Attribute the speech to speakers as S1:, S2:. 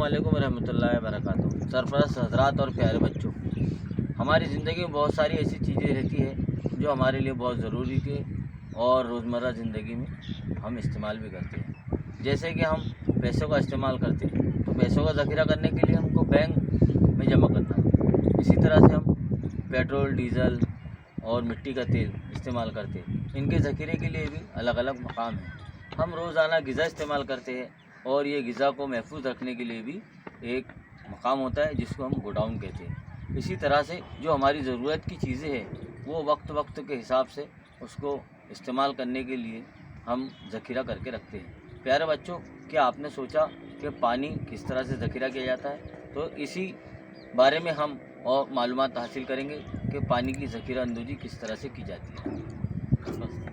S1: वालेकुम रहमतुल्लाहि व बरकातुहू। सरपरस्त हज़रात और प्यारे बच्चों, हमारी ज़िंदगी में बहुत सारी ऐसी चीज़ें रहती है जो हमारे लिए बहुत ज़रूरी थी और रोज़मर्रा ज़िंदगी में हम इस्तेमाल भी करते हैं। जैसे कि हम पैसों का इस्तेमाल करते हैं, तो पैसों का ज़ख़ीरा करने के लिए हमको बैंक में जमा करना है। इसी तरह से हम पेट्रोल, डीज़ल और मिट्टी का तेल इस्तेमाल करते हैं। इनके ज़ख़ीरे के लिए भी अलग अलग मकाम हैं। हम रोज़ाना ग़िज़ा इस्तेमाल करते हैं और ये ग़िज़ा को महफूज रखने के लिए भी एक मकाम होता है जिसको हम गोडाउन कहते हैं। इसी तरह से जो हमारी ज़रूरत की चीज़ें हैं वो वक्त वक्त के हिसाब से उसको इस्तेमाल करने के लिए हम ज़ख़ीरा करके रखते हैं। प्यारे बच्चों, क्या आपने सोचा कि पानी किस तरह से ज़ख़ीरा किया जाता है? तो इसी बारे में हम और मालूमात हासिल करेंगे कि पानी की ज़ख़ीरा अंदोज़ी किस तरह से की जाती है। बस।